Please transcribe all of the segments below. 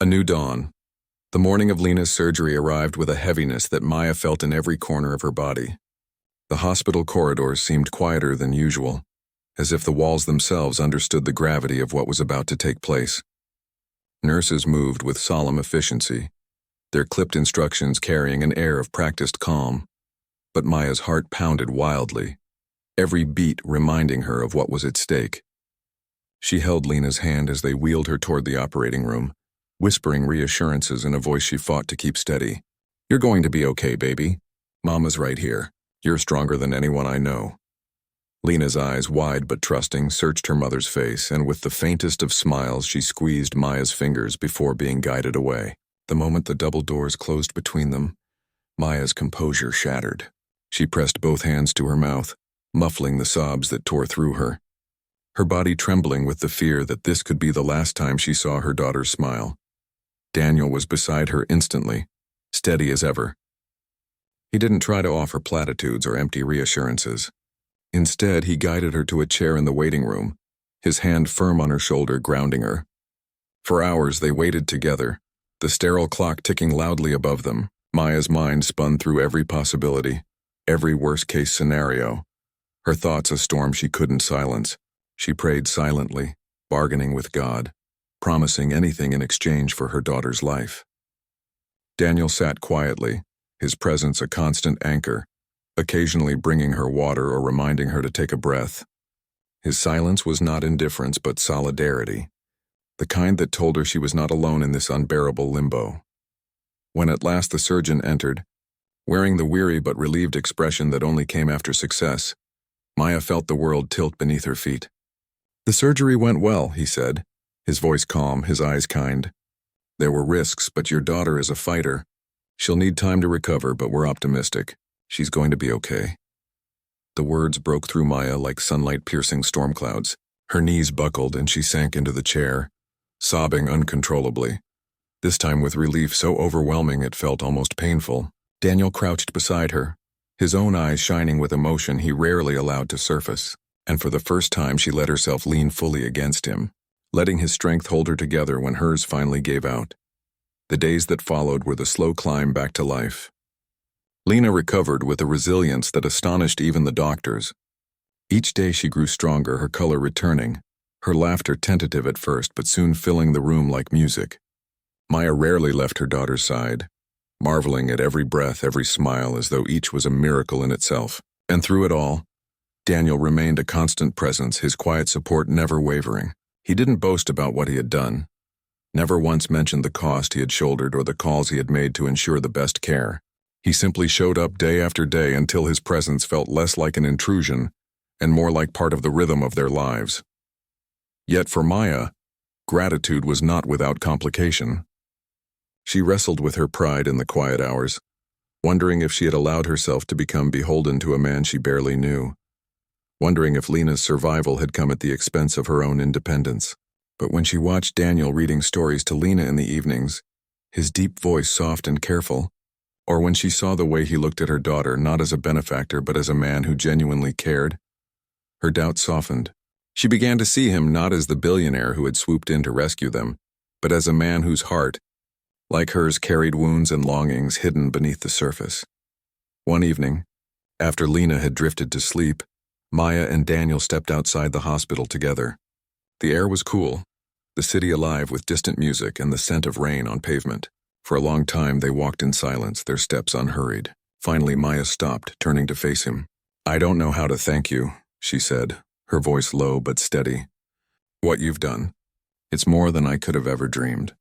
A new dawn. The morning of Lena's surgery arrived with a heaviness that Maya felt in every corner of her body. The hospital corridors seemed quieter than usual, as if the walls themselves understood the gravity of what was about to take place. Nurses moved with solemn efficiency, their clipped instructions carrying an air of practiced calm. But Maya's heart pounded wildly, every beat reminding her of what was at stake. She held Lena's hand as they wheeled her toward the operating room, whispering reassurances in a voice she fought to keep steady. "You're going to be okay, baby. Mama's right here. You're stronger than anyone I know." Lena's eyes, wide but trusting, searched her mother's face, and with the faintest of smiles she squeezed Maya's fingers before being guided away. The moment the double doors closed between them, Maya's composure shattered. She pressed both hands to her mouth, muffling the sobs that tore through her, her body trembling with the fear that this could be the last time she saw her daughter's smile. Daniel was beside her instantly, steady as ever. He didn't try to offer platitudes or empty reassurances. Instead, he guided her to a chair in the waiting room, his hand firm on her shoulder, grounding her. For hours they waited together, the sterile clock ticking loudly above them. Maya's mind spun through every possibility, every worst-case scenario, her thoughts a storm she couldn't silence. She prayed silently, bargaining with God, promising anything in exchange for her daughter's life. Daniel sat quietly, his presence a constant anchor, occasionally bringing her water or reminding her to take a breath. His silence was not indifference but solidarity, the kind that told her she was not alone in this unbearable limbo. When at last the surgeon entered, wearing the weary but relieved expression that only came after success, Maya felt the world tilt beneath her feet. "The surgery went well," he said, his voice calm, his eyes kind. "There were risks, but your daughter is a fighter. She'll need time to recover, but we're optimistic. She's going to be okay." The words broke through Maya like sunlight-piercing storm clouds. Her knees buckled and she sank into the chair, sobbing uncontrollably, this time with relief so overwhelming it felt almost painful. Daniel crouched beside her, his own eyes shining with emotion he rarely allowed to surface, and for the first time she let herself lean fully against him, letting his strength hold her together when hers finally gave out. The days that followed were the slow climb back to life. Lena recovered with a resilience that astonished even the doctors. Each day she grew stronger, her color returning, her laughter tentative at first but soon filling the room like music. Maya rarely left her daughter's side, marveling at every breath, every smile, as though each was a miracle in itself. And through it all, Daniel remained a constant presence, his quiet support never wavering. He didn't boast about what he had done, never once mentioned the cost he had shouldered or the calls he had made to ensure the best care. He simply showed up day after day until his presence felt less like an intrusion and more like part of the rhythm of their lives. Yet for Maya, gratitude was not without complication. She wrestled with her pride in the quiet hours, wondering if she had allowed herself to become beholden to a man she barely knew, wondering if Lena's survival had come at the expense of her own independence. But when she watched Daniel reading stories to Lena in the evenings, his deep voice soft and careful, or when she saw the way he looked at her daughter not as a benefactor but as a man who genuinely cared, her doubts softened. She began to see him not as the billionaire who had swooped in to rescue them, but as a man whose heart, like hers, carried wounds and longings hidden beneath the surface. One evening, after Lena had drifted to sleep, Maya and Daniel stepped outside the hospital together. The air was cool, the city alive with distant music and the scent of rain on pavement. For a long time they walked in silence, their steps unhurried. Finally Maya stopped, turning to face him. "I don't know how to thank you," she said, her voice low but steady. "What you've done, it's more than I could have ever dreamed.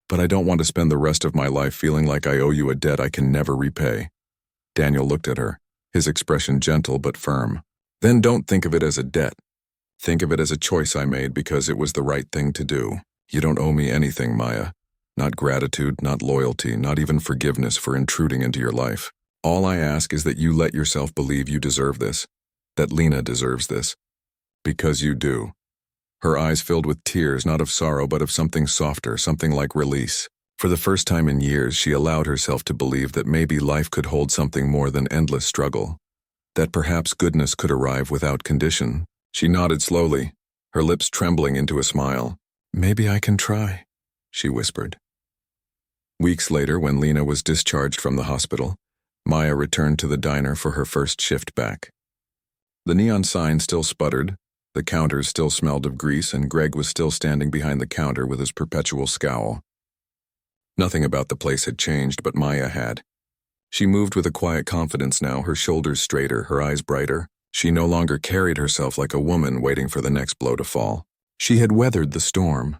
But I don't want to spend the rest of my life feeling like I owe you a debt I can never repay." Daniel looked at her, his expression gentle but firm. "Then don't think of it as a debt. Think of it as a choice I made because it was the right thing to do. You don't owe me anything, Maya. Not gratitude, not loyalty, not even forgiveness for intruding into your life. All I ask is that you let yourself believe you deserve this, that Lena deserves this. Because you do." Her eyes filled with tears, not of sorrow but of something softer, something like release. For the first time in years, she allowed herself to believe that maybe life could hold something more than endless struggle, that perhaps goodness could arrive without condition. She nodded slowly, her lips trembling into a smile. "Maybe I can try," she whispered. Weeks later, when Lena was discharged from the hospital, Maya returned to the diner for her first shift back. The neon sign still sputtered, the counters still smelled of grease, and Greg was still standing behind the counter with his perpetual scowl. Nothing about the place had changed, but Maya had. She moved with a quiet confidence now, her shoulders straighter, her eyes brighter. She no longer carried herself like a woman waiting for the next blow to fall. She had weathered the storm,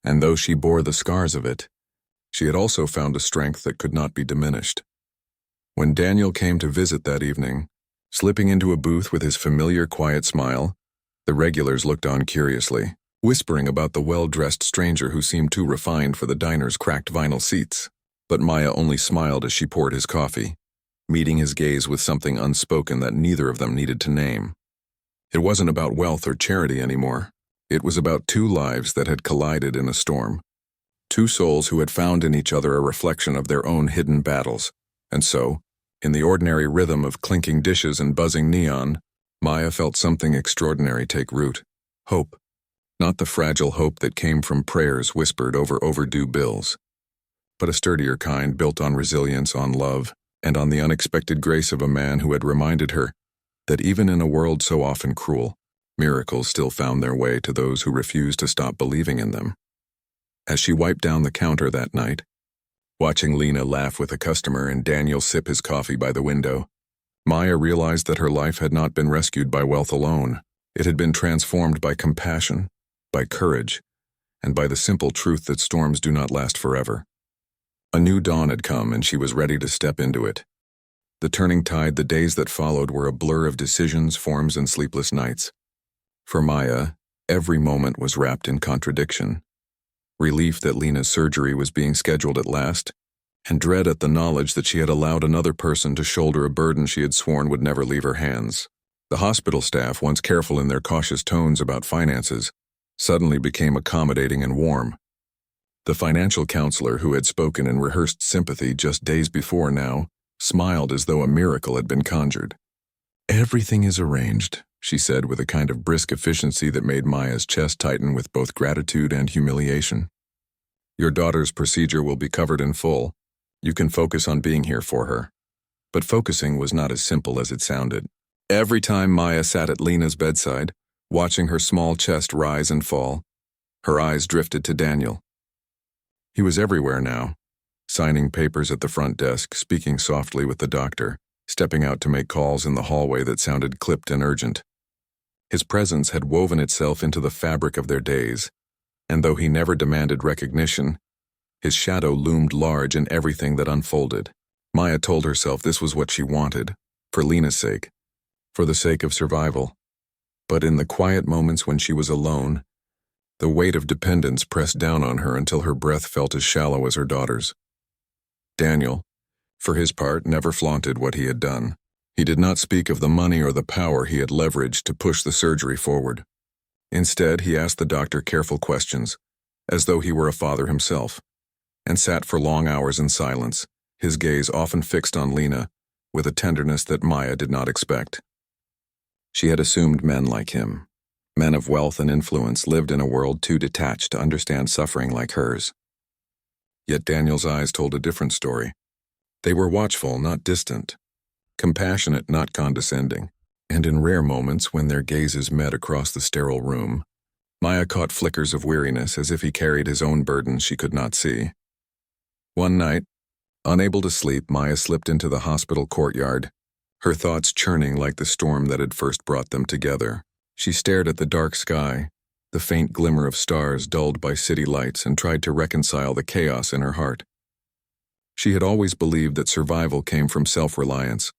and though she bore the scars of it, she had also found a strength that could not be diminished. When Daniel came to visit that evening, slipping into a booth with his familiar quiet smile, the regulars looked on curiously, whispering about the well-dressed stranger who seemed too refined for the diner's cracked vinyl seats. But Maya only smiled as she poured his coffee, meeting his gaze with something unspoken that neither of them needed to name. It wasn't about wealth or charity anymore. It was about two lives that had collided in a storm. Two souls who had found in each other a reflection of their own hidden battles. And so, in the ordinary rhythm of clinking dishes and buzzing neon, Maya felt something extraordinary take root. Hope. Not the fragile hope that came from prayers whispered over overdue bills, but a sturdier kind built on resilience, on love, and on the unexpected grace of a man who had reminded her that even in a world so often cruel, miracles still found their way to those who refused to stop believing in them. As she wiped down the counter that night, watching Lena laugh with a customer and Daniel sip his coffee by the window, Maya realized that her life had not been rescued by wealth alone. It had been transformed by compassion, by courage, and by the simple truth that storms do not last forever. A new dawn had come, and she was ready to step into it. The turning tide, the days that followed, were a blur of decisions, forms, and sleepless nights. For Maya, every moment was wrapped in contradiction. Relief that Lena's surgery was being scheduled at last, and dread at the knowledge that she had allowed another person to shoulder a burden she had sworn would never leave her hands. The hospital staff, once careful in their cautious tones about finances, suddenly became accommodating and warm. The financial counselor who had spoken in rehearsed sympathy just days before now smiled as though a miracle had been conjured. "Everything is arranged," she said with a kind of brisk efficiency that made Maya's chest tighten with both gratitude and humiliation. "Your daughter's procedure will be covered in full. You can focus on being here for her." But focusing was not as simple as it sounded. Every time Maya sat at Lena's bedside, watching her small chest rise and fall, her eyes drifted to Daniel. He was everywhere now, signing papers at the front desk, speaking softly with the doctor, stepping out to make calls in the hallway that sounded clipped and urgent. His presence had woven itself into the fabric of their days, and though he never demanded recognition, his shadow loomed large in everything that unfolded. Maya told herself this was what she wanted, for Lena's sake, for the sake of survival. But in the quiet moments when she was alone, the weight of dependence pressed down on her until her breath felt as shallow as her daughter's. Daniel, for his part, never flaunted what he had done. He did not speak of the money or the power he had leveraged to push the surgery forward. Instead, he asked the doctor careful questions, as though he were a father himself, and sat for long hours in silence, his gaze often fixed on Lena, with a tenderness that Maya did not expect. She had assumed men like him, men of wealth and influence, lived in a world too detached to understand suffering like hers. Yet Daniel's eyes told a different story. They were watchful, not distant, compassionate, not condescending, and in rare moments when their gazes met across the sterile room, Maya caught flickers of weariness as if he carried his own burdens she could not see. One night, unable to sleep, Maya slipped into the hospital courtyard, her thoughts churning like the storm that had first brought them together. She stared at the dark sky, the faint glimmer of stars dulled by city lights, and tried to reconcile the chaos in her heart. She had always believed that survival came from self-reliance,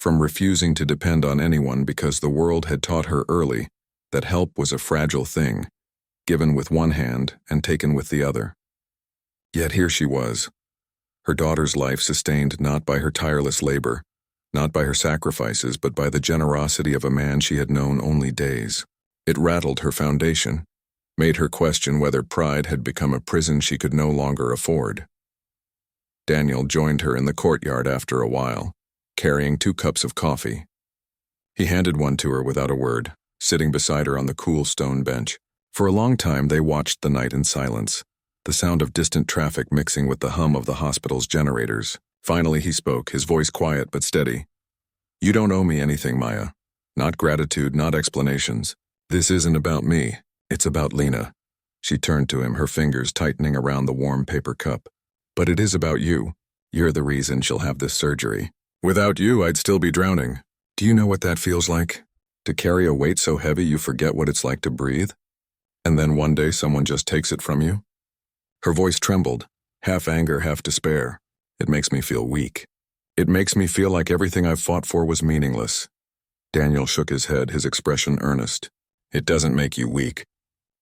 from refusing to depend on anyone because the world had taught her early that help was a fragile thing, given with one hand and taken with the other. Yet here she was, her daughter's life sustained not by her tireless labor, not by her sacrifices, but by the generosity of a man she had known only days. It rattled her foundation, made her question whether pride had become a prison she could no longer afford. Daniel joined her in the courtyard after a while, carrying 2 cups of coffee. He handed one to her without a word, sitting beside her on the cool stone bench. For a long time they watched the night in silence, the sound of distant traffic mixing with the hum of the hospital's generators. Finally he spoke, his voice quiet but steady. "You don't owe me anything, Maya. Not gratitude, not explanations. This isn't about me. It's about Lena." She turned to him, her fingers tightening around the warm paper cup. "But it is about you. You're the reason she'll have this surgery. Without you, I'd still be drowning. Do you know what that feels like? To carry a weight so heavy you forget what it's like to breathe? And then one day someone just takes it from you?" Her voice trembled, half anger, half despair. "It makes me feel weak. It makes me feel like everything I've fought for was meaningless." Daniel shook his head, his expression earnest. "It doesn't make you weak.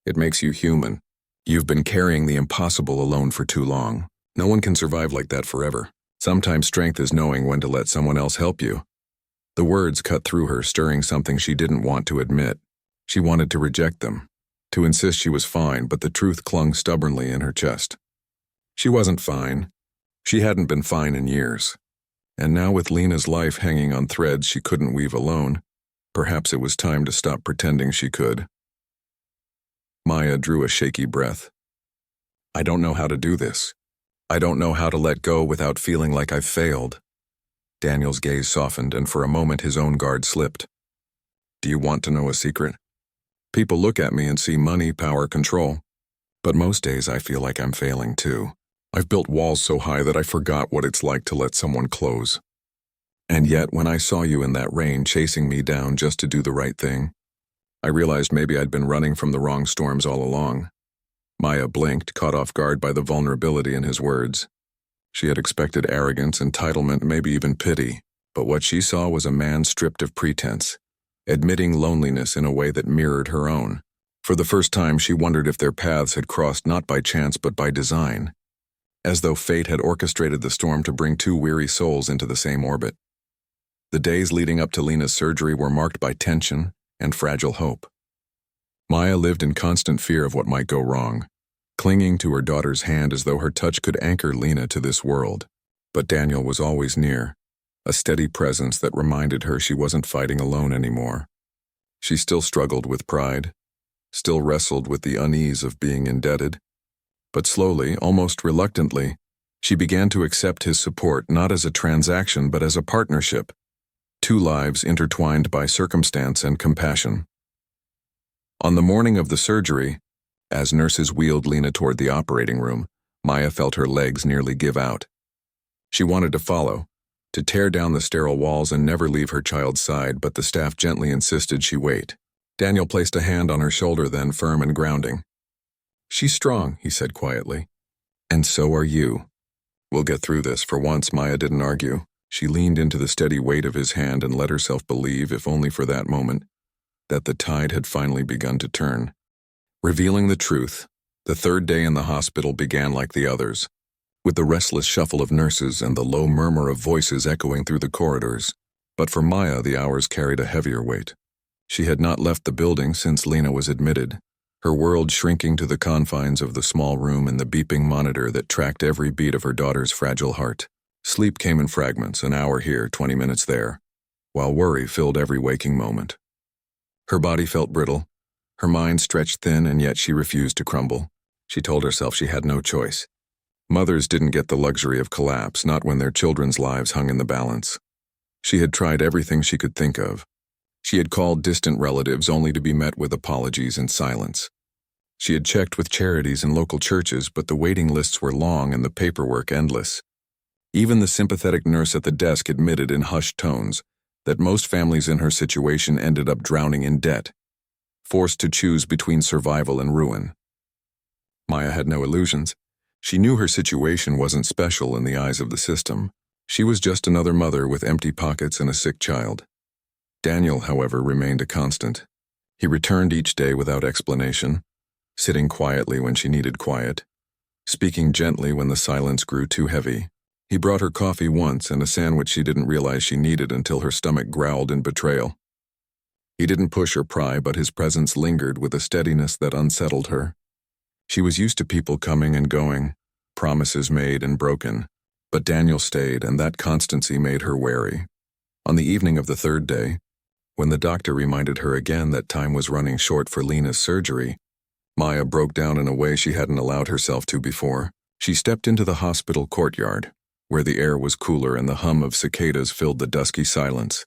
It makes you human. You've been carrying the impossible alone for too long. No one can survive like that forever. Sometimes strength is knowing when to let someone else help you." The words cut through her, stirring something she didn't want to admit. She wanted to reject them, to insist she was fine, but the truth clung stubbornly in her chest. She wasn't fine. She hadn't been fine in years. And now with Lena's life hanging on threads she couldn't weave alone, perhaps it was time to stop pretending she could. Maya drew a shaky breath. "I don't know how to do this. I don't know how to let go without feeling like I've failed." Daniel's gaze softened, and for a moment his own guard slipped. "Do you want to know a secret? People look at me and see money, power, control. But most days I feel like I'm failing too. I've built walls so high that I forgot what it's like to let someone close. And yet, when I saw you in that rain chasing me down just to do the right thing, I realized maybe I'd been running from the wrong storms all along." Maya blinked, caught off guard by the vulnerability in his words. She had expected arrogance, entitlement, maybe even pity, but what she saw was a man stripped of pretense, admitting loneliness in a way that mirrored her own. For the first time, she wondered if their paths had crossed not by chance but by design, as though fate had orchestrated the storm to bring two weary souls into the same orbit. The days leading up to Lena's surgery were marked by tension and fragile hope. Maya lived in constant fear of what might go wrong, clinging to her daughter's hand as though her touch could anchor Lena to this world. But Daniel was always near, a steady presence that reminded her she wasn't fighting alone anymore. She still struggled with pride, still wrestled with the unease of being indebted, but slowly, almost reluctantly, she began to accept his support not as a transaction but as a partnership, two lives intertwined by circumstance and compassion. On the morning of the surgery, as nurses wheeled Lena toward the operating room, Maya felt her legs nearly give out. She wanted to follow, to tear down the sterile walls and never leave her child's side, but the staff gently insisted she wait. Daniel placed a hand on her shoulder, then firm and grounding. "She's strong," he said quietly. "And so are you. We'll get through this." For once, Maya didn't argue. She leaned into the steady weight of his hand and let herself believe, if only for that moment, that the tide had finally begun to turn. Revealing the truth, the third day in the hospital began like the others, with the restless shuffle of nurses and the low murmur of voices echoing through the corridors. But for Maya, the hours carried a heavier weight. She had not left the building since Lena was admitted, her world shrinking to the confines of the small room and the beeping monitor that tracked every beat of her daughter's fragile heart. Sleep came in fragments, an hour here, 20 minutes there, while worry filled every waking moment. Her body felt brittle, her mind stretched thin, and yet she refused to crumble. She told herself she had no choice. Mothers didn't get the luxury of collapse, not when their children's lives hung in the balance. She had tried everything she could think of. She had called distant relatives only to be met with apologies and silence. She had checked with charities and local churches, but the waiting lists were long and the paperwork endless. Even the sympathetic nurse at the desk admitted in hushed tones that most families in her situation ended up drowning in debt, forced to choose between survival and ruin. Maya had no illusions. She knew her situation wasn't special in the eyes of the system. She was just another mother with empty pockets and a sick child. Daniel, however, remained a constant. He returned each day without explanation, sitting quietly when she needed quiet, speaking gently when the silence grew too heavy. He brought her coffee once and a sandwich she didn't realize she needed until her stomach growled in betrayal. He didn't push or pry, but his presence lingered with a steadiness that unsettled her. She was used to people coming and going, promises made and broken, but Daniel stayed, and that constancy made her wary. On the evening of the third day, when the doctor reminded her again that time was running short for Lena's surgery, Maya broke down in a way she hadn't allowed herself to before. She stepped into the hospital courtyard, where the air was cooler and the hum of cicadas filled the dusky silence.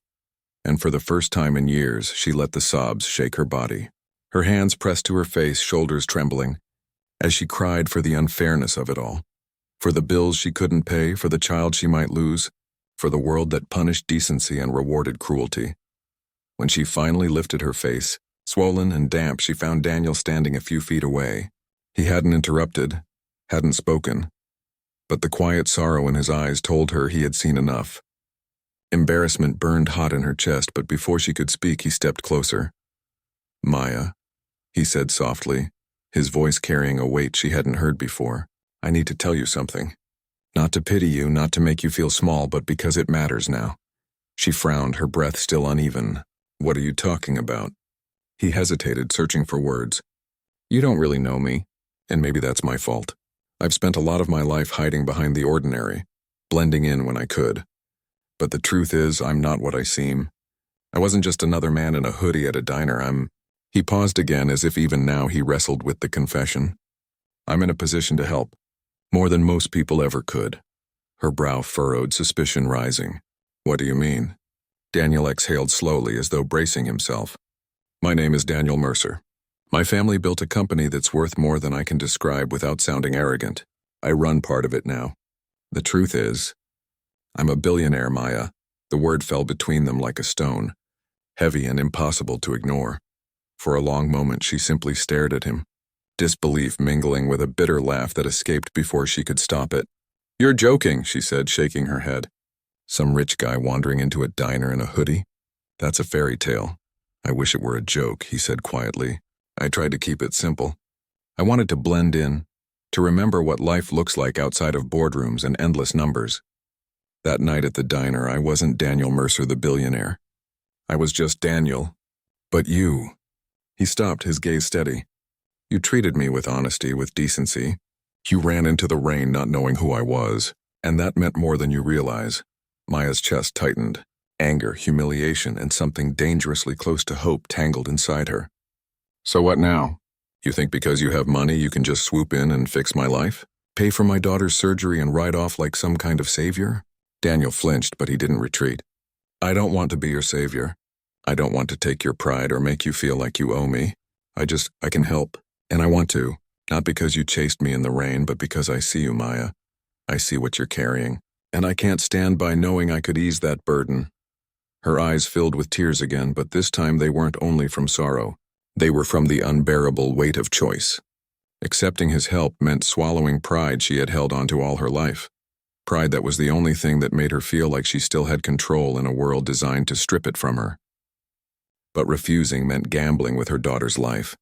And for the first time in years, she let the sobs shake her body. Her hands pressed to her face, shoulders trembling, as she cried for the unfairness of it all. For the bills she couldn't pay, for the child she might lose, for the world that punished decency and rewarded cruelty. When she finally lifted her face, swollen and damp, she found Daniel standing a few feet away. He hadn't interrupted, hadn't spoken, but the quiet sorrow in his eyes told her he had seen enough. Embarrassment burned hot in her chest, but before she could speak, he stepped closer. "Maya," he said softly, his voice carrying a weight she hadn't heard before. "I need to tell you something. Not to pity you, not to make you feel small, but because it matters now." She frowned, her breath still uneven. "What are you talking about?" He hesitated, searching for words. "You don't really know me, and maybe that's my fault. I've spent a lot of my life hiding behind the ordinary, blending in when I could. But the truth is, I'm not what I seem. I wasn't just another man in a hoodie at a diner. He paused again, as if even now he wrestled with the confession. "I'm in a position to help, more than most people ever could." Her brow furrowed, suspicion rising. "What do you mean?" Daniel exhaled slowly, as though bracing himself. "My name is Daniel Mercer. My family built a company that's worth more than I can describe without sounding arrogant. I run part of it now. The truth is, I'm a billionaire, Maya." The word fell between them like a stone, heavy and impossible to ignore. For a long moment she simply stared at him, disbelief mingling with a bitter laugh that escaped before she could stop it. "You're joking," she said, shaking her head. "Some rich guy wandering into a diner in a hoodie? That's a fairy tale. I wish it were a joke," he said quietly. "I tried to keep it simple. I wanted to blend in, to remember what life looks like outside of boardrooms and endless numbers. That night at the diner, I wasn't Daniel Mercer the billionaire. I was just Daniel. But you..." He stopped, his gaze steady. "You treated me with honesty, with decency. You ran into the rain not knowing who I was, and that meant more than you realize." Maya's chest tightened. Anger, humiliation, and something dangerously close to hope tangled inside her. "So what now? You think because you have money you can just swoop in and fix my life? Pay for my daughter's surgery and ride off like some kind of savior?" Daniel flinched, but he didn't retreat. "I don't want to be your savior. I don't want to take your pride or make you feel like you owe me. I can help. And I want to. Not because you chased me in the rain, but because I see you, Maya. I see what you're carrying. And I can't stand by knowing I could ease that burden." Her eyes filled with tears again, but this time they weren't only from sorrow. They were from the unbearable weight of choice. Accepting his help meant swallowing pride she had held onto all her life. Pride that was the only thing that made her feel like she still had control in a world designed to strip it from her. But refusing meant gambling with her daughter's life.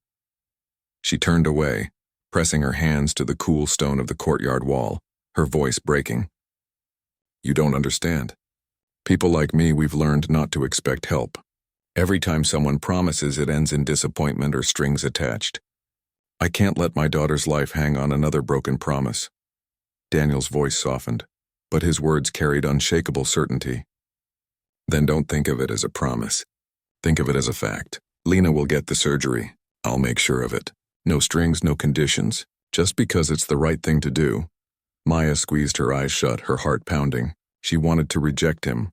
She turned away, pressing her hands to the cool stone of the courtyard wall, her voice breaking. "You don't understand. People like me, we've learned not to expect help. Every time someone promises, it ends in disappointment or strings attached. I can't let my daughter's life hang on another broken promise." Daniel's voice softened, but his words carried unshakable certainty. "Then don't think of it as a promise. Think of it as a fact. Lena will get the surgery. I'll make sure of it. No strings, no conditions. Just because it's the right thing to do." Maya squeezed her eyes shut, her heart pounding. She wanted to reject him,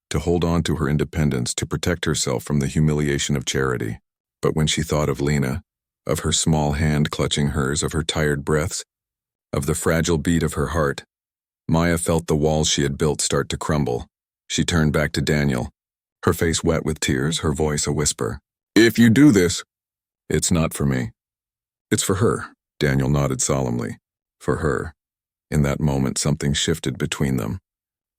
to hold on to her independence, to protect herself from the humiliation of charity. But when she thought of Lena, of her small hand clutching hers, of her tired breaths, of the fragile beat of her heart, Maya felt the walls she had built start to crumble. She turned back to Daniel, her face wet with tears, her voice a whisper. "If you do this..." "It's not for me. It's for her," Daniel nodded solemnly. For her. In that moment, something shifted between them.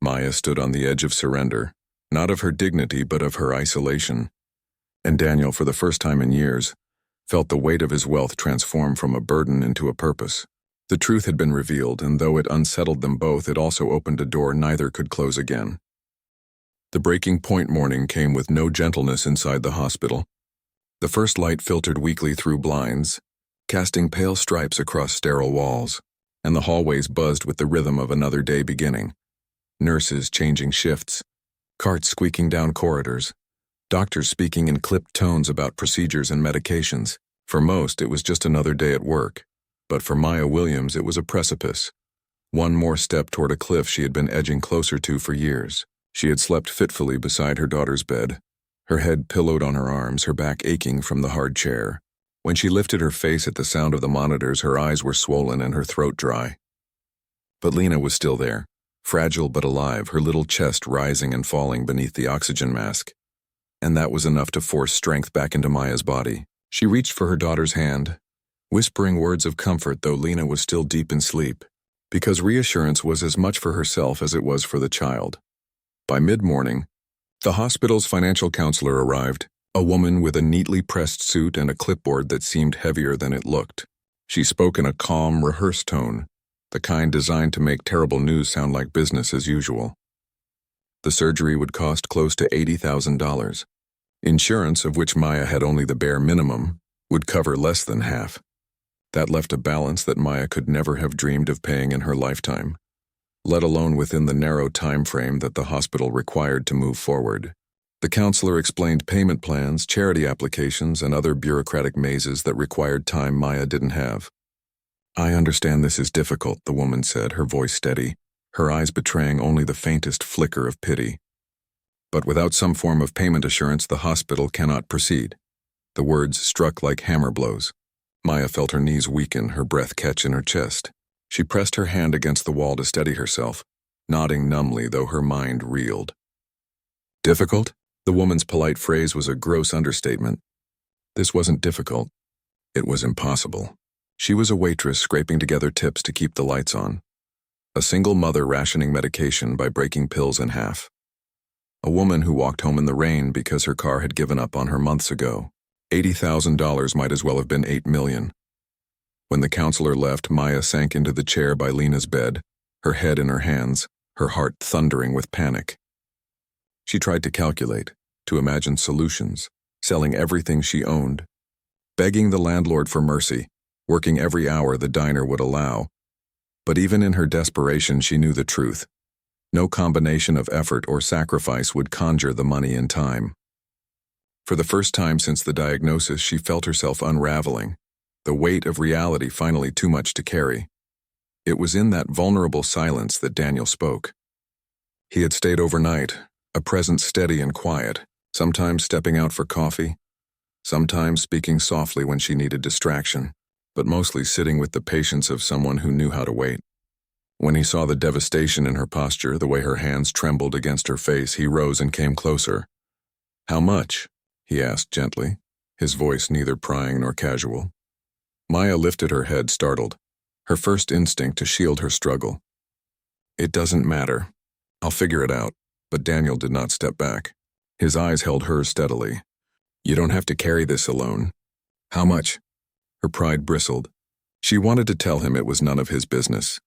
Maya stood on the edge of surrender, not of her dignity, but of her isolation. And Daniel, for the first time in years, felt the weight of his wealth transform from a burden into a purpose. The truth had been revealed, and though it unsettled them both, it also opened a door neither could close again. The breaking point morning came with no gentleness inside the hospital. The first light filtered weakly through blinds, casting pale stripes across sterile walls, and the hallways buzzed with the rhythm of another day beginning. Nurses changing shifts, carts squeaking down corridors, doctors speaking in clipped tones about procedures and medications. For most, it was just another day at work, but for Maya Williams, it was a precipice. One more step toward a cliff she had been edging closer to for years. She had slept fitfully beside her daughter's bed, her head pillowed on her arms, her back aching from the hard chair. When she lifted her face at the sound of the monitors, her eyes were swollen and her throat dry. But Lena was still there, fragile but alive, her little chest rising and falling beneath the oxygen mask. And that was enough to force strength back into Maya's body. She reached for her daughter's hand, whispering words of comfort, though Lena was still deep in sleep, because reassurance was as much for herself as it was for the child. By mid-morning, the hospital's financial counselor arrived, a woman with a neatly pressed suit and a clipboard that seemed heavier than it looked. She spoke in a calm, rehearsed tone, the kind designed to make terrible news sound like business as usual. The surgery would cost close to $80,000. Insurance, of which Maya had only the bare minimum, would cover less than half. That left a balance that Maya could never have dreamed of paying in her lifetime, let alone within the narrow time frame that the hospital required to move forward. The counselor explained payment plans, charity applications, and other bureaucratic mazes that required time Maya didn't have. "I understand this is difficult," the woman said, her voice steady, her eyes betraying only the faintest flicker of pity. "But without some form of payment assurance, the hospital cannot proceed." The words struck like hammer blows. Maya felt her knees weaken, her breath catch in her chest. She pressed her hand against the wall to steady herself, nodding numbly, though her mind reeled. "Difficult?" The woman's polite phrase was a gross understatement. This wasn't difficult. It was impossible. She was a waitress scraping together tips to keep the lights on. A single mother rationing medication by breaking pills in half. A woman who walked home in the rain because her car had given up on her months ago. $80,000 might as well have been $8 million. When the counselor left, Maya sank into the chair by Lena's bed, her head in her hands, her heart thundering with panic. She tried to calculate, to imagine solutions, selling everything she owned, begging the landlord for mercy, working every hour the diner would allow. But even in her desperation, she knew the truth. No combination of effort or sacrifice would conjure the money in time. For the first time since the diagnosis, she felt herself unraveling, the weight of reality finally too much to carry. It was in that vulnerable silence that Daniel spoke. He had stayed overnight, a presence steady and quiet, sometimes stepping out for coffee, sometimes speaking softly when she needed distraction, but mostly sitting with the patience of someone who knew how to wait. When he saw the devastation in her posture, the way her hands trembled against her face, he rose and came closer. "How much?" he asked gently, his voice neither prying nor casual. Maya lifted her head, startled, her first instinct to shield her struggle. "It doesn't matter. I'll figure it out." But Daniel did not step back. His eyes held hers steadily. "You don't have to carry this alone." "How much?" Her pride bristled. She wanted to tell him it was none of his business,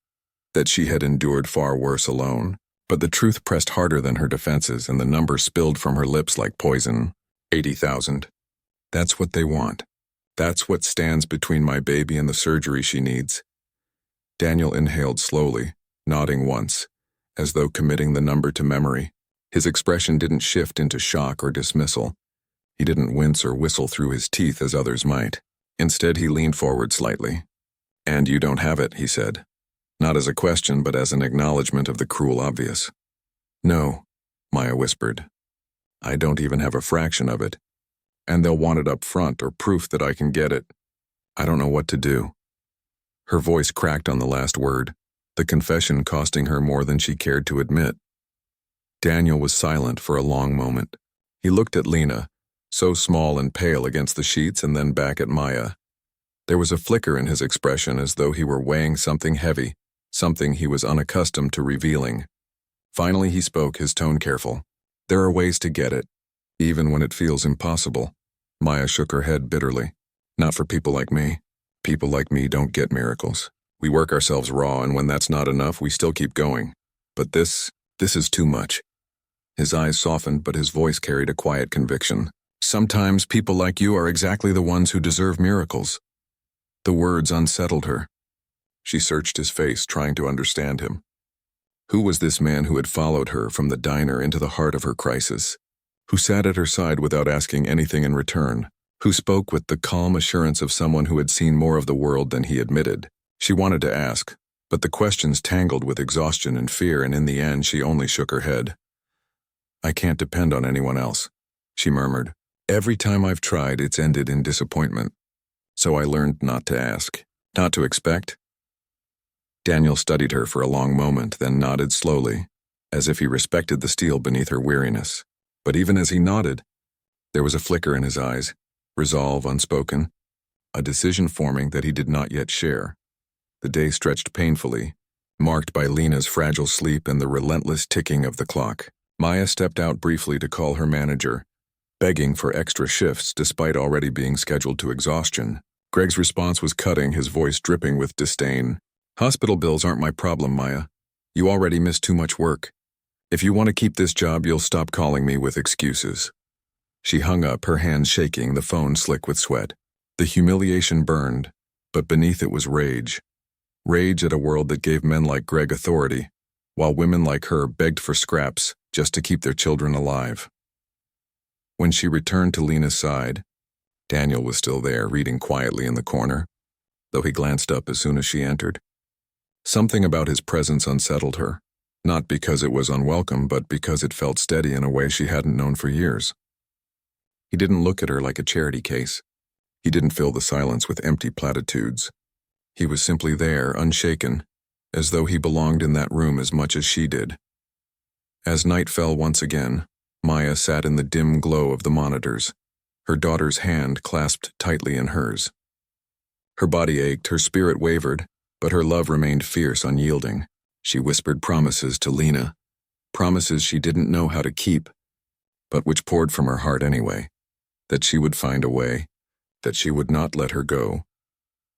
that she had endured far worse alone, but the truth pressed harder than her defenses, and the number spilled from her lips like poison. 80,000. That's what they want. That's what stands between my baby and the surgery she needs. Daniel inhaled slowly, nodding once, as though committing the number to memory. His expression didn't shift into shock or dismissal. He didn't wince or whistle through his teeth as others might. Instead, he leaned forward slightly. "And you don't have it," he said. Not as a question, but as an acknowledgement of the cruel obvious. "No," Maya whispered. "I don't even have a fraction of it. And they'll want it up front or proof that I can get it. I don't know what to do." Her voice cracked on the last word, the confession costing her more than she cared to admit. Daniel was silent for a long moment. He looked at Lena, so small and pale against the sheets, and then back at Maya. There was a flicker in his expression as though he were weighing something heavy, something he was unaccustomed to revealing. Finally he spoke, his tone careful. "There are ways to get it, even when it feels impossible." Maya shook her head bitterly. "Not for people like me. People like me don't get miracles. We work ourselves raw, and when that's not enough, we still keep going. But this is too much." His eyes softened, but his voice carried a quiet conviction. "Sometimes people like you are exactly the ones who deserve miracles." The words unsettled her. She searched his face, trying to understand him. Who was this man who had followed her from the diner into the heart of her crisis? Who sat at her side without asking anything in return? who spoke with the calm assurance of someone who had seen more of the world than he admitted. She wanted to ask, but the questions tangled with exhaustion and fear, and in the end she only shook her head. "I can't depend on anyone else," she murmured. "Every time I've tried, it's ended in disappointment. So I learned not to ask, not to expect." Daniel studied her for a long moment, then nodded slowly, as if he respected the steel beneath her weariness. But even as he nodded, there was a flicker in his eyes, resolve unspoken, a decision forming that he did not yet share. The day stretched painfully, marked by Lena's fragile sleep and the relentless ticking of the clock. Maya stepped out briefly to call her manager, begging for extra shifts despite already being scheduled to exhaustion. Greg's response was cutting, his voice dripping with disdain. "Hospital bills aren't my problem, Maya. You already miss too much work. If you want to keep this job, you'll stop calling me with excuses." She hung up, her hands shaking, the phone slick with sweat. The humiliation burned, but beneath it was rage. Rage at a world that gave men like Greg authority, while women like her begged for scraps just to keep their children alive. When she returned to Lena's side, Daniel was still there, reading quietly in the corner, though he glanced up as soon as she entered. Something about his presence unsettled her, not because it was unwelcome, but because it felt steady in a way she hadn't known for years. He didn't look at her like a charity case. He didn't fill the silence with empty platitudes. He was simply there, unshaken, as though he belonged in that room as much as she did. As night fell once again, Maya sat in the dim glow of the monitors, her daughter's hand clasped tightly in hers. Her body ached, her spirit wavered, but her love remained fierce, unyielding. She whispered promises to Lena, promises she didn't know how to keep, but which poured from her heart anyway, that she would find a way, that she would not let her go,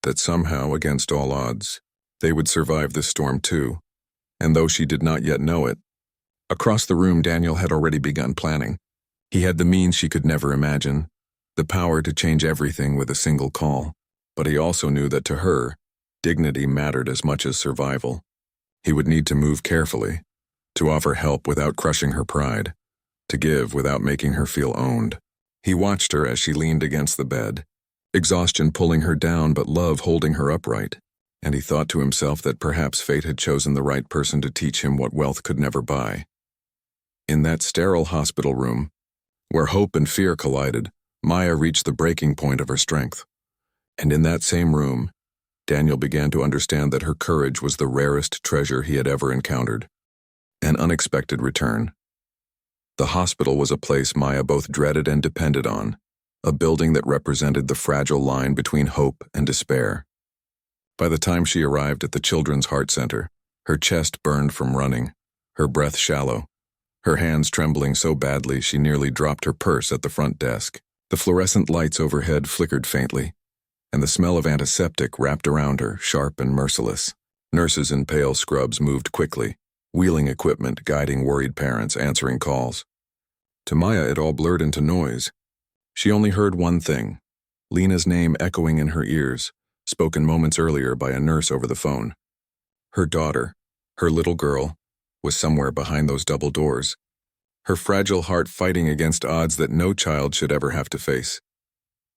that somehow, against all odds, they would survive this storm too, and though she did not yet know it. Across the room, Daniel had already begun planning. He had the means she could never imagine, the power to change everything with a single call, but he also knew that to her, dignity mattered as much as survival. He would need to move carefully, to offer help without crushing her pride, to give without making her feel owned. He watched her as she leaned against the bed, exhaustion pulling her down but love holding her upright, and he thought to himself that perhaps fate had chosen the right person to teach him what wealth could never buy. In that sterile hospital room, where hope and fear collided, Maya reached the breaking point of her strength. And in that same room, Daniel began to understand that her courage was the rarest treasure he had ever encountered. An unexpected return. The hospital was a place Maya both dreaded and depended on, a building that represented the fragile line between hope and despair. By the time she arrived at the Children's Heart Center, her chest burned from running, her breath shallow, her hands trembling so badly she nearly dropped her purse at the front desk. The fluorescent lights overhead flickered faintly, and the smell of antiseptic wrapped around her, sharp and merciless. Nurses in pale scrubs moved quickly, wheeling equipment, guiding worried parents, answering calls. To Maya, it all blurred into noise. She only heard one thing, Lena's name echoing in her ears, spoken moments earlier by a nurse over the phone. Her daughter, her little girl, was somewhere behind those double doors, her fragile heart fighting against odds that no child should ever have to face.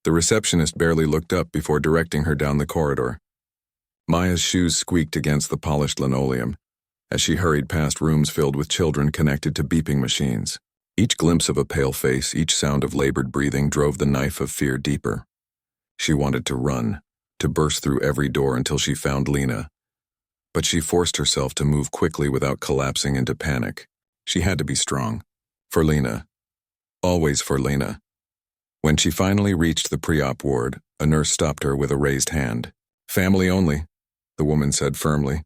The receptionist barely looked up before directing her down the corridor. Maya's shoes squeaked against the polished linoleum as she hurried past rooms filled with children connected to beeping machines. Each glimpse of a pale face, each sound of labored breathing drove the knife of fear deeper. She wanted to run, to burst through every door until she found Lena, but she forced herself to move quickly without collapsing into panic. She had to be strong. For Lena. Always for Lena. When she finally reached the pre-op ward, a nurse stopped her with a raised hand. "Family only," the woman said firmly,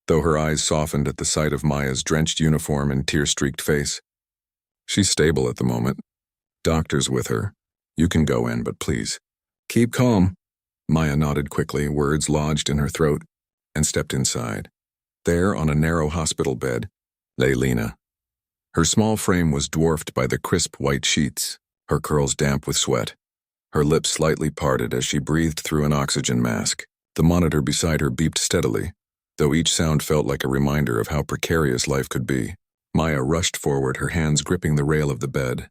though her eyes softened at the sight of Maya's drenched uniform and tear-streaked face. "She's stable at the moment. Doctor's with her. You can go in, but please, keep calm." Maya nodded quickly, words lodged in her throat, and stepped inside. There, on a narrow hospital bed, lay Lena. Her small frame was dwarfed by the crisp white sheets, her curls damp with sweat, her lips slightly parted as she breathed through an oxygen mask. The monitor beside her beeped steadily, though each sound felt like a reminder of how precarious life could be. Maya rushed forward, her hands gripping the rail of the bed.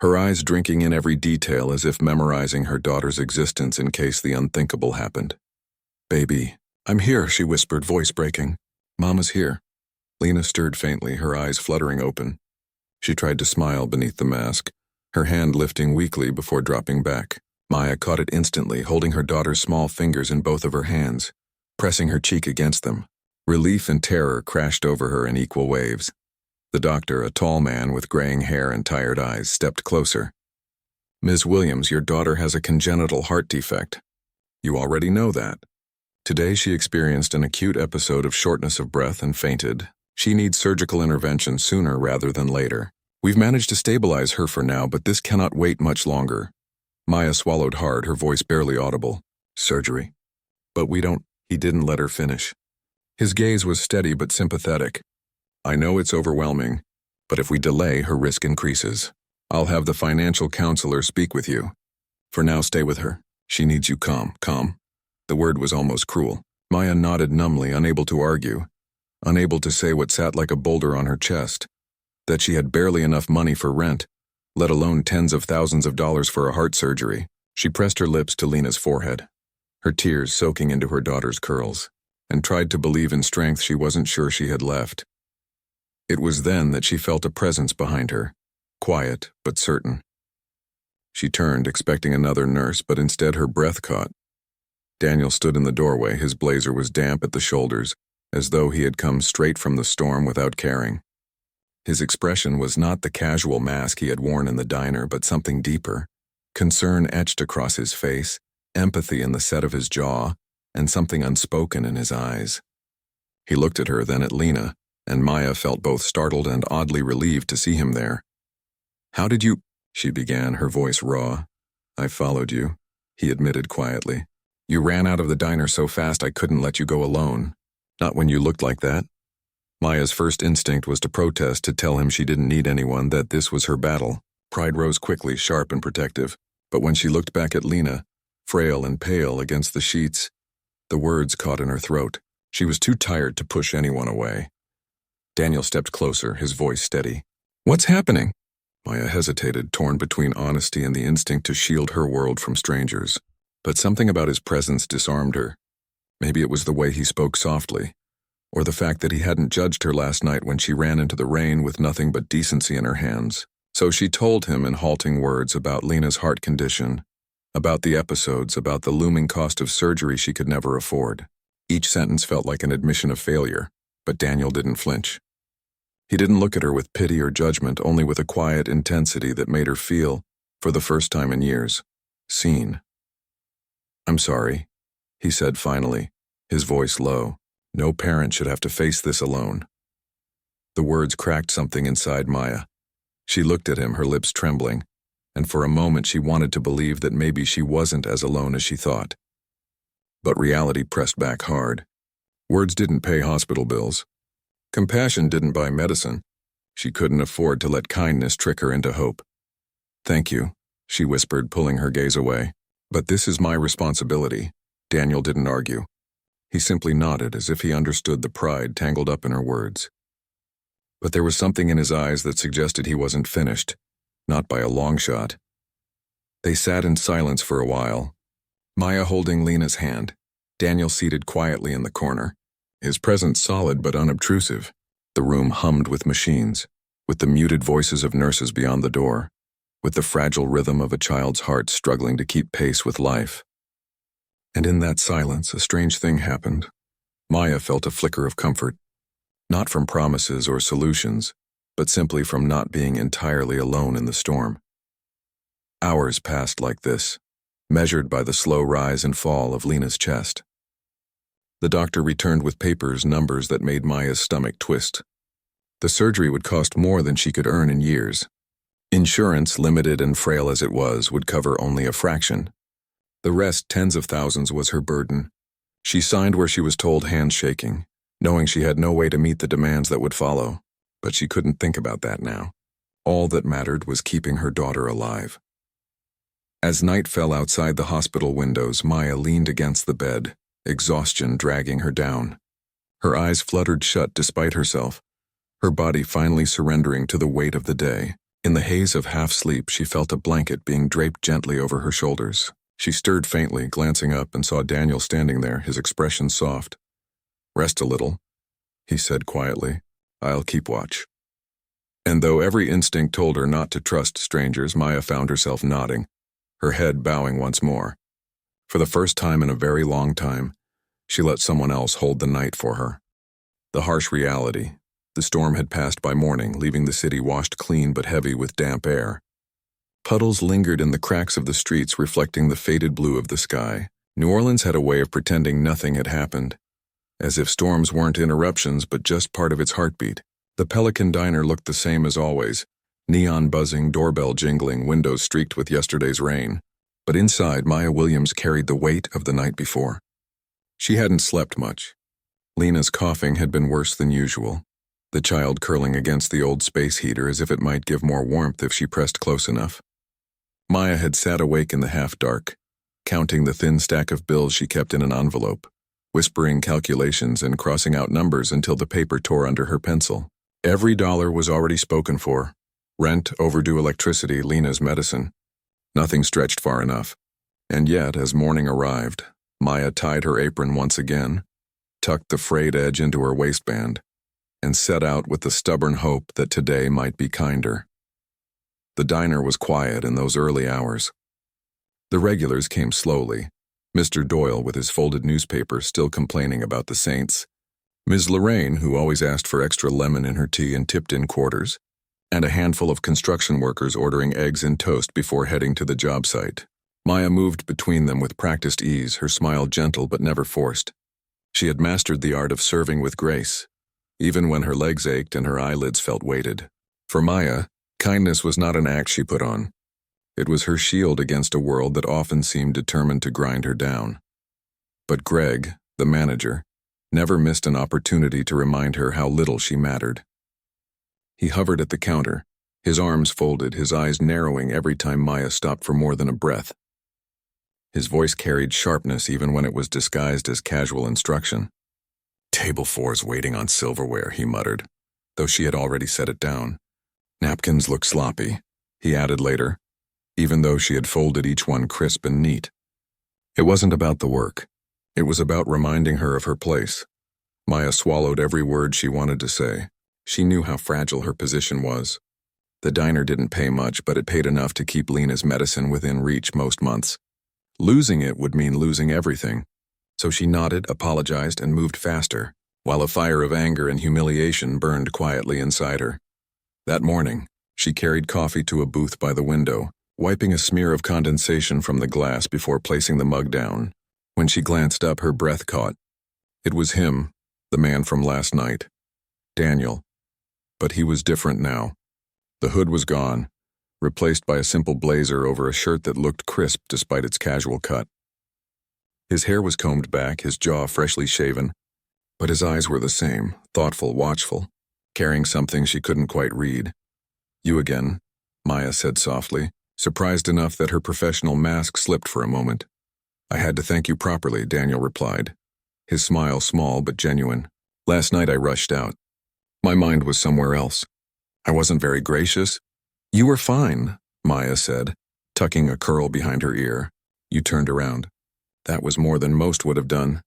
her eyes drinking in every detail as if memorizing her daughter's existence in case the unthinkable happened. "Baby, I'm here," she whispered, voice breaking. "Mama's here." Lena stirred faintly, her eyes fluttering open. She tried to smile beneath the mask, her hand lifting weakly before dropping back. Maya caught it instantly, holding her daughter's small fingers in both of her hands, pressing her cheek against them. Relief and terror crashed over her in equal waves. The doctor, a tall man with graying hair and tired eyes, stepped closer. "Ms. Williams, your daughter has a congenital heart defect. You already know that. Today she experienced an acute episode of shortness of breath and fainted. She needs surgical intervention sooner rather than later. We've managed to stabilize her for now, but this cannot wait much longer." Maya swallowed hard, her voice barely audible. "Surgery? But we don't—" He didn't let her finish. His gaze was steady but sympathetic. "I know it's overwhelming, but if we delay, her risk increases. I'll have the financial counselor speak with you. For now, stay with her. She needs you calm." The word was almost cruel. Maya nodded numbly, unable to argue, unable to say what sat like a boulder on her chest, that she had barely enough money for rent, let alone tens of thousands of dollars for a heart surgery. She pressed her lips to Lena's forehead, her tears soaking into her daughter's curls, and tried to believe in strength she wasn't sure she had left. It was then that she felt a presence behind her, quiet but certain. She turned, expecting another nurse, but instead her breath caught. Daniel stood in the doorway, his blazer was damp at the shoulders, as though he had come straight from the storm without caring. His expression was not the casual mask he had worn in the diner, but something deeper. Concern etched across his face, empathy in the set of his jaw, and something unspoken in his eyes. He looked at her, then at Lena, and Maya felt both startled and oddly relieved to see him there. "How did you—" she began, her voice raw. "I followed you," he admitted quietly. "You ran out of the diner so fast I couldn't let you go alone. Not when you looked like that." Maya's first instinct was to protest, to tell him she didn't need anyone, that this was her battle. Pride rose quickly, sharp and protective, but when she looked back at Lena, frail and pale against the sheets, the words caught in her throat. She was too tired to push anyone away. Daniel stepped closer, his voice steady. "What's happening?" Maya hesitated, torn between honesty and the instinct to shield her world from strangers. But something about his presence disarmed her. Maybe it was the way he spoke softly, or the fact that he hadn't judged her last night when she ran into the rain with nothing but decency in her hands. So she told him in halting words about Lena's heart condition, about the episodes, about the looming cost of surgery she could never afford. Each sentence felt like an admission of failure, but Daniel didn't flinch. He didn't look at her with pity or judgment, only with a quiet intensity that made her feel, for the first time in years, seen. "I'm sorry," he said finally, his voice low. "No parent should have to face this alone." The words cracked something inside Maya. She looked at him, her lips trembling, and for a moment she wanted to believe that maybe she wasn't as alone as she thought. But reality pressed back hard. Words didn't pay hospital bills. Compassion didn't buy medicine. She couldn't afford to let kindness trick her into hope. "Thank you," she whispered, pulling her gaze away. "But this is my responsibility." Daniel didn't argue. He simply nodded, as if he understood the pride tangled up in her words. But there was something in his eyes that suggested he wasn't finished, not by a long shot. They sat in silence for a while, Maya holding Lena's hand, Daniel seated quietly in the corner, his presence solid but unobtrusive. The room hummed with machines, with the muted voices of nurses beyond the door, with the fragile rhythm of a child's heart struggling to keep pace with life. And in that silence, a strange thing happened. Maya felt a flicker of comfort, not from promises or solutions, but simply from not being entirely alone in the storm. Hours passed like this, measured by the slow rise and fall of Lena's chest. The doctor returned with papers, numbers that made Maya's stomach twist. The surgery would cost more than she could earn in years. Insurance, limited and frail as it was, would cover only a fraction. The rest, tens of thousands, was her burden. She signed where she was told, hands shaking, knowing she had no way to meet the demands that would follow. But she couldn't think about that now. All that mattered was keeping her daughter alive. As night fell outside the hospital windows, Maya leaned against the bed, exhaustion dragging her down. Her eyes fluttered shut despite herself, her body finally surrendering to the weight of the day. In the haze of half-sleep, she felt a blanket being draped gently over her shoulders. She stirred faintly, glancing up, and saw Daniel standing there, his expression soft. "Rest a little," he said quietly. "I'll keep watch." And though every instinct told her not to trust strangers, Maya found herself nodding, her head bowing once more. For the first time in a very long time, she let someone else hold the night for her. The harsh reality. The storm had passed by morning, leaving the city washed clean but heavy with damp air. Puddles lingered in the cracks of the streets, reflecting the faded blue of the sky. New Orleans had a way of pretending nothing had happened, as if storms weren't interruptions but just part of its heartbeat. The Pelican Diner looked the same as always, neon buzzing, doorbell jingling, windows streaked with yesterday's rain. But inside, Maya Williams carried the weight of the night before. She hadn't slept much. Lena's coughing had been worse than usual, the child curling against the old space heater as if it might give more warmth if she pressed close enough. Maya had sat awake in the half-dark, counting the thin stack of bills she kept in an envelope, whispering calculations and crossing out numbers until the paper tore under her pencil. Every dollar was already spoken for. Rent, overdue electricity, Lena's medicine. Nothing stretched far enough. And yet, as morning arrived, Maya tied her apron once again, tucked the frayed edge into her waistband, and set out with the stubborn hope that today might be kinder. The diner was quiet in those early hours. The regulars came slowly, Mr. Doyle with his folded newspaper still complaining about the Saints, Ms. Lorraine, who always asked for extra lemon in her tea and tipped in quarters, and a handful of construction workers ordering eggs and toast before heading to the job site. Maya moved between them with practiced ease, her smile gentle but never forced. She had mastered the art of serving with grace, even when her legs ached and her eyelids felt weighted. For Maya, kindness was not an act she put on. It was her shield against a world that often seemed determined to grind her down. But Greg, the manager, never missed an opportunity to remind her how little she mattered. He hovered at the counter, his arms folded, his eyes narrowing every time Maya stopped for more than a breath. His voice carried sharpness even when it was disguised as casual instruction. "Table 4's waiting on silverware," he muttered, though she had already set it down. "Napkins look sloppy," he added later, even though she had folded each one crisp and neat. It wasn't about the work. It was about reminding her of her place. Maya swallowed every word she wanted to say. She knew how fragile her position was. The diner didn't pay much, but it paid enough to keep Lena's medicine within reach most months. Losing it would mean losing everything. So she nodded, apologized, and moved faster, while a fire of anger and humiliation burned quietly inside her. That morning, she carried coffee to a booth by the window, wiping a smear of condensation from the glass before placing the mug down. When she glanced up, her breath caught. It was him, the man from last night, Daniel. But he was different now. The hood was gone, replaced by a simple blazer over a shirt that looked crisp despite its casual cut. His hair was combed back, his jaw freshly shaven, but his eyes were the same, thoughtful, watchful, carrying something she couldn't quite read. "You again," Maya said softly, surprised enough that her professional mask slipped for a moment. "I had to thank you properly," Daniel replied, his smile small but genuine. "Last night I rushed out. My mind was somewhere else. I wasn't very gracious." "You were fine," Maya said, tucking a curl behind her ear. "You turned around. That was more than most would have done."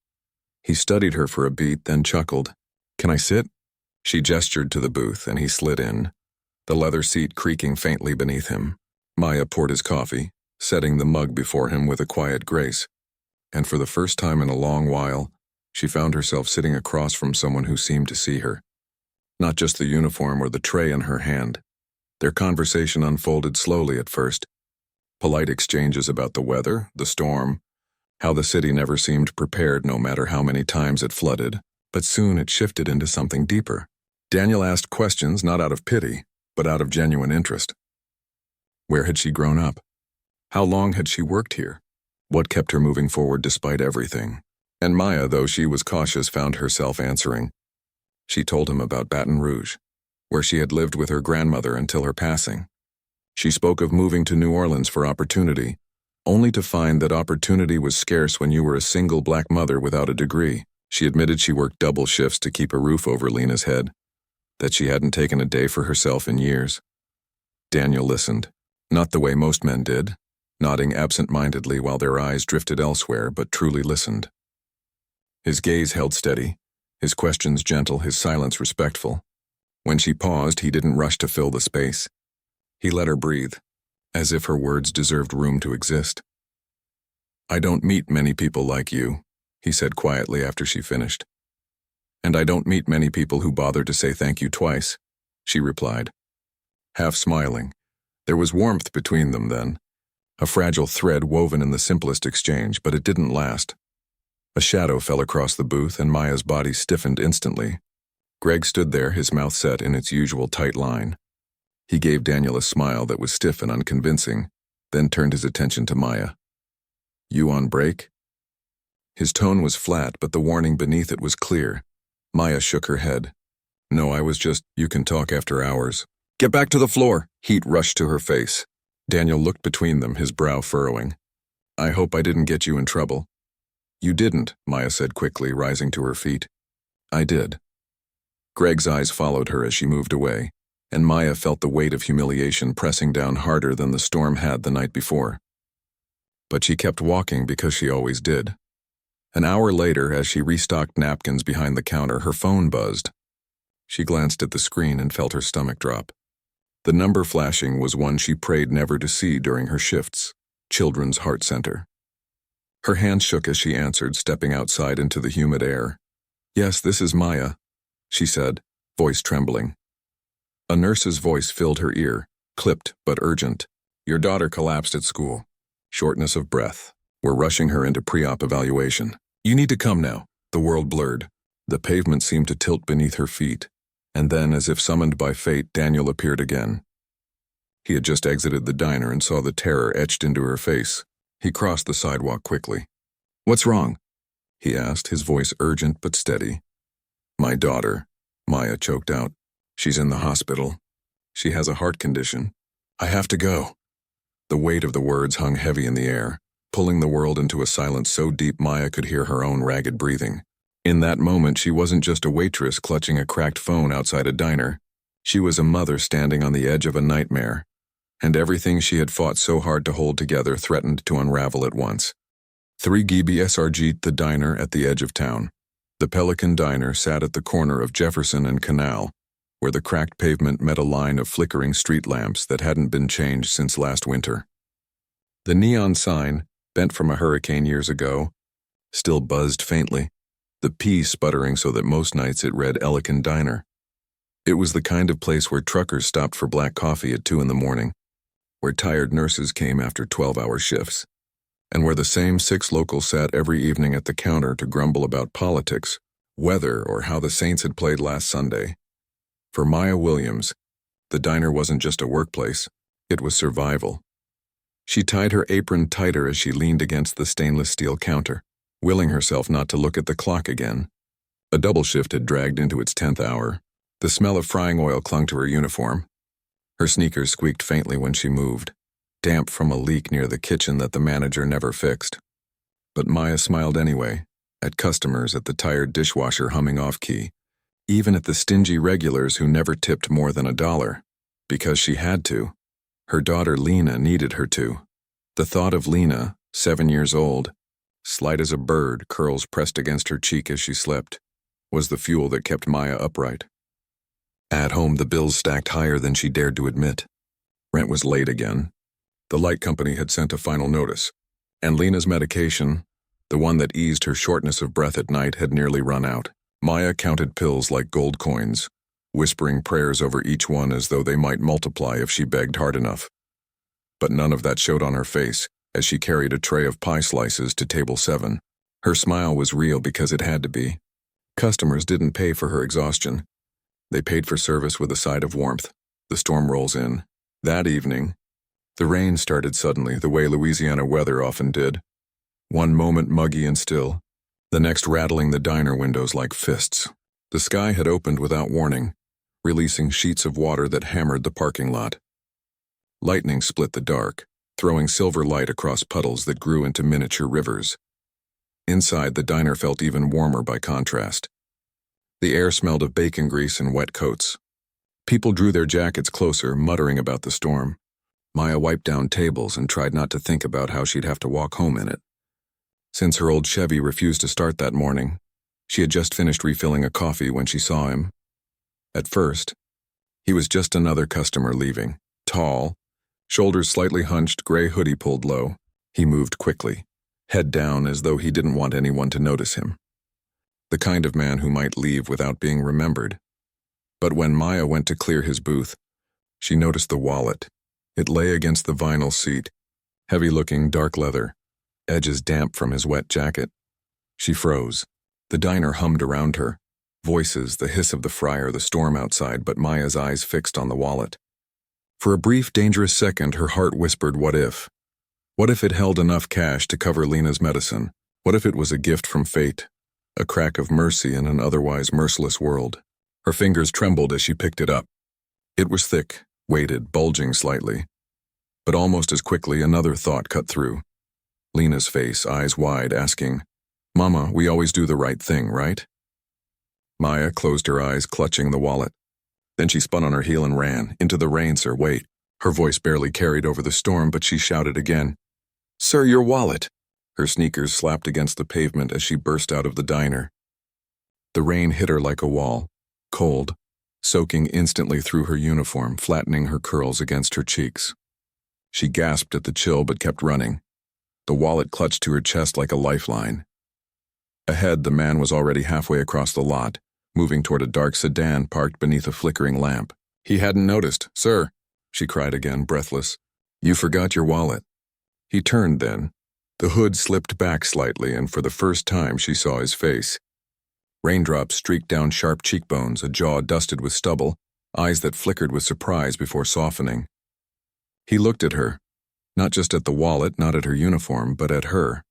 He studied her for a beat, then chuckled. "Can I sit?" She gestured to the booth, and he slid in, the leather seat creaking faintly beneath him. Maya poured his coffee, setting the mug before him with a quiet grace. And for the first time in a long while, she found herself sitting across from someone who seemed to see her. Not just the uniform or the tray in her hand. Their conversation unfolded slowly at first. Polite exchanges about the weather, the storm, how the city never seemed prepared no matter how many times it flooded. But soon it shifted into something deeper. Daniel asked questions not out of pity, but out of genuine interest. Where had she grown up? How long had she worked here? What kept her moving forward despite everything? And Maya, though she was cautious, found herself answering. She told him about Baton Rouge, where she had lived with her grandmother until her passing. She spoke of moving to New Orleans for opportunity, only to find that opportunity was scarce when you were a single black mother without a degree. She admitted she worked double shifts to keep a roof over Lena's head, that she hadn't taken a day for herself in years. Daniel listened, not the way most men did, nodding absent-mindedly while their eyes drifted elsewhere, but truly listened. His gaze held steady, his questions gentle, his silence respectful. When she paused, he didn't rush to fill the space. He let her breathe, as if her words deserved room to exist. "I don't meet many people like you," he said quietly after she finished. "And I don't meet many people who bother to say thank you twice," she replied, half smiling. There was warmth between them then, a fragile thread woven in the simplest exchange, but it didn't last. A shadow fell across the booth and Maya's body stiffened instantly. Greg stood there, his mouth set in its usual tight line. He gave Daniel a smile that was stiff and unconvincing, then turned his attention to Maya. "You on break?" His tone was flat, but the warning beneath it was clear. Maya shook her head. "No, I was just, you can talk after hours." "Get back to the floor!" Heat rushed to her face. Daniel looked between them, his brow furrowing. "I hope I didn't get you in trouble." "You didn't," Maya said quickly, rising to her feet. "I did." Greg's eyes followed her as she moved away, and Maya felt the weight of humiliation pressing down harder than the storm had the night before. But she kept walking because she always did. An hour later, as she restocked napkins behind the counter, her phone buzzed. She glanced at the screen and felt her stomach drop. The number flashing was one she prayed never to see during her shifts, Children's Heart Center. Her hands shook as she answered, stepping outside into the humid air. "Yes, this is Maya," she said, voice trembling. A nurse's voice filled her ear, clipped but urgent. "Your daughter collapsed at school. Shortness of breath. We're rushing her into pre-op evaluation. You need to come now." The world blurred. The pavement seemed to tilt beneath her feet. And then, as if summoned by fate, Daniel appeared again. He had just exited the diner and saw the terror etched into her face. He crossed the sidewalk quickly. "What's wrong?" he asked, his voice urgent but steady. "My daughter," Maya choked out. "She's in the hospital. She has a heart condition. I have to go." The weight of the words hung heavy in the air, pulling the world into a silence so deep Maya could hear her own ragged breathing. In that moment, she wasn't just a waitress clutching a cracked phone outside a diner. She was a mother standing on the edge of a nightmare, and everything she had fought so hard to hold together threatened to unravel at once. 3 GBSRG, the diner at the edge of town. The Pelican Diner sat at the corner of Jefferson and Canal, where the cracked pavement met a line of flickering street lamps that hadn't been changed since last winter. The neon sign, bent from a hurricane years ago, still buzzed faintly, the P sputtering so that most nights it read Pelican Diner. It was the kind of place where truckers stopped for black coffee at 2 in the morning, where tired nurses came after 12-hour shifts, and where the same 6 locals sat every evening at the counter to grumble about politics, weather, or how the Saints had played last Sunday. For Maya Williams, the diner wasn't just a workplace, it was survival. She tied her apron tighter as she leaned against the stainless steel counter, willing herself not to look at the clock again. A double shift had dragged into its 10th hour. The smell of frying oil clung to her uniform. Her sneakers squeaked faintly when she moved, damp from a leak near the kitchen that the manager never fixed. But Maya smiled anyway, at customers, at the tired dishwasher humming off-key, even at the stingy regulars who never tipped more than $1, because she had to. Her daughter Lena needed her to. The thought of Lena, 7 years old, slight as a bird, curls pressed against her cheek as she slept, was the fuel that kept Maya upright. At home, the bills stacked higher than she dared to admit. Rent was late again. The light company had sent a final notice, and Lena's medication, the one that eased her shortness of breath at night, had nearly run out. Maya counted pills like gold coins, whispering prayers over each one as though they might multiply if she begged hard enough. But none of that showed on her face as she carried a tray of pie slices to table 7. Her smile was real because it had to be. Customers didn't pay for her exhaustion. They paid for service with a side of warmth. The storm rolls in. That evening, the rain started suddenly, the way Louisiana weather often did. One moment muggy and still, the next rattling the diner windows like fists. The sky had opened without warning, releasing sheets of water that hammered the parking lot. Lightning split the dark, throwing silver light across puddles that grew into miniature rivers. Inside, the diner felt even warmer by contrast. The air smelled of bacon grease and wet coats. People drew their jackets closer, muttering about the storm. Maya wiped down tables and tried not to think about how she'd have to walk home in it. Since her old Chevy refused to start that morning, she had just finished refilling a coffee when she saw him. At first, he was just another customer leaving. Tall, shoulders slightly hunched, gray hoodie pulled low. He moved quickly, head down as though he didn't want anyone to notice him. The kind of man who might leave without being remembered. But when Maya went to clear his booth, she noticed the wallet. It lay against the vinyl seat, heavy-looking dark leather, edges damp from his wet jacket. She froze. The diner hummed around her. Voices, the hiss of the fryer, the storm outside, but Maya's eyes fixed on the wallet. For a brief, dangerous second, her heart whispered, what if? What if it held enough cash to cover Lena's medicine? What if it was a gift from fate? A crack of mercy in an otherwise merciless world? Her fingers trembled as she picked it up. It was thick, weighted, bulging slightly. But almost as quickly, another thought cut through. Lena's face, eyes wide, asking, Mama, we always do the right thing, right? Maya closed her eyes, clutching the wallet. Then she spun on her heel and ran. Into the rain, sir, wait. Her voice barely carried over the storm, but she shouted again. Sir, your wallet! Her sneakers slapped against the pavement as she burst out of the diner. The rain hit her like a wall, cold, soaking instantly through her uniform, flattening her curls against her cheeks. She gasped at the chill but kept running. The wallet clutched to her chest like a lifeline. Ahead, the man was already halfway across the lot, moving toward a dark sedan parked beneath a flickering lamp. He hadn't noticed. Sir, she cried again, breathless. You forgot your wallet. He turned then. The hood slipped back slightly, and for the first time she saw his face. Raindrops streaked down sharp cheekbones, a jaw dusted with stubble, eyes that flickered with surprise before softening. He looked at her, not just at the wallet, not at her uniform, but at her.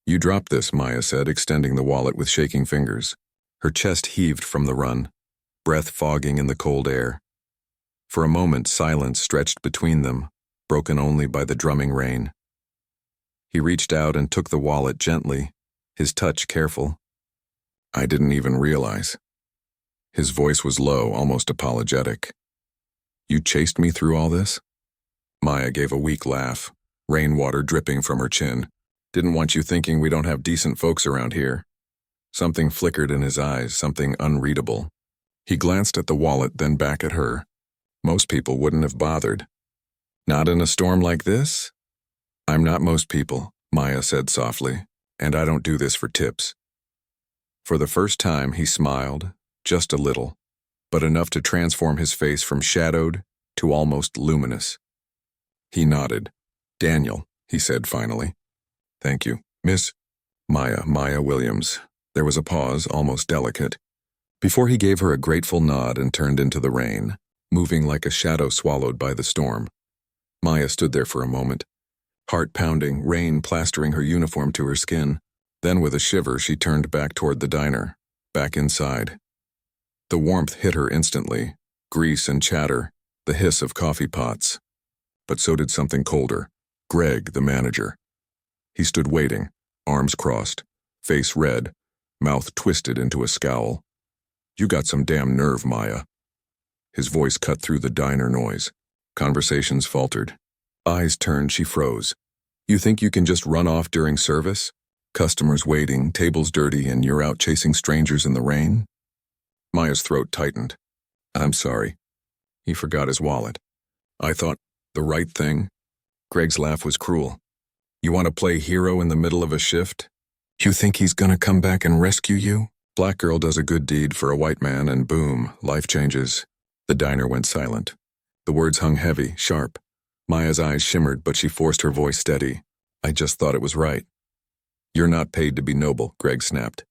You dropped this, Maya said, extending the wallet with shaking fingers. Her chest heaved from the run, breath fogging in the cold air. For a moment, silence stretched between them, broken only by the drumming rain. He reached out and took the wallet gently, his touch careful. I didn't even realize. His voice was low, almost apologetic. You chased me through all this? Maya gave a weak laugh, rainwater dripping from her chin. Didn't want you thinking we don't have decent folks around here. Something flickered in his eyes, something unreadable. He glanced at the wallet, then back at her. Most people wouldn't have bothered. Not in a storm like this? I'm not most people, Maya said softly, and I don't do this for tips. For the first time, he smiled, just a little, but enough to transform his face from shadowed to almost luminous. He nodded. Daniel, he said finally. Thank you, Miss Maya Williams. There was a pause, almost delicate, before he gave her a grateful nod and turned into the rain, moving like a shadow swallowed by the storm. Maya stood there for a moment, heart pounding, rain plastering her uniform to her skin. Then with a shiver, she turned back toward the diner, back inside. The warmth hit her instantly, grease and chatter, the hiss of coffee pots. But so did something colder, Greg, the manager. He stood waiting, arms crossed, face red, mouth twisted into a scowl. You got some damn nerve, Maya. His voice cut through the diner noise. Conversations faltered. Eyes turned, she froze. You think you can just run off during service? Customers waiting, tables dirty, and you're out chasing strangers in the rain? Maya's throat tightened. I'm sorry. He forgot his wallet. I thought, the right thing? Greg's laugh was cruel. You want to play hero in the middle of a shift? You think he's gonna come back and rescue you? Black girl does a good deed for a white man and boom, life changes. The diner went silent. The words hung heavy, sharp. Maya's eyes shimmered, but she forced her voice steady. I just thought it was right. You're not paid to be noble, Greg snapped.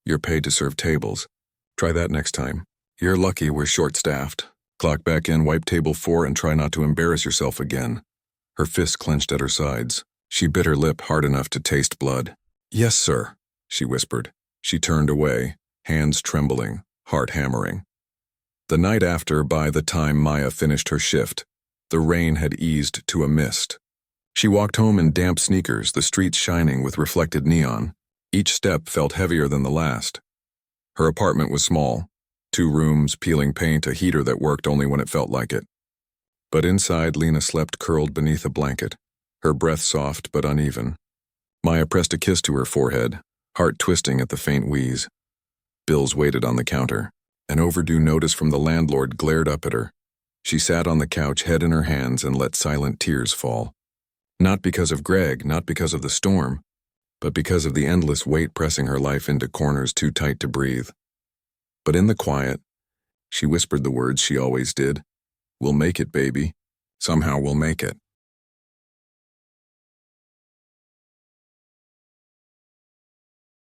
You're paid to serve tables. Try that next time. You're lucky we're short-staffed. Clock back in, wipe table 4, and try not to embarrass yourself again. Her fists clenched at her sides. She bit her lip hard enough to taste blood. Yes, sir, she whispered. She turned away, hands trembling, heart hammering. The night after, by the time Maya finished her shift, the rain had eased to a mist. She walked home in damp sneakers, the streets shining with reflected neon. Each step felt heavier than the last. Her apartment was small, 2 rooms, peeling paint, a heater that worked only when it felt like it. But inside, Lena slept curled beneath a blanket, her breath soft but uneven. Maya pressed a kiss to her forehead, heart twisting at the faint wheeze. Bills waited on the counter. An overdue notice from the landlord glared up at her. She sat on the couch, head in her hands, and let silent tears fall. Not because of Greg, not because of the storm, but because of the endless weight pressing her life into corners too tight to breathe. But in the quiet, she whispered the words she always did. "We'll make it, baby. Somehow we'll make it."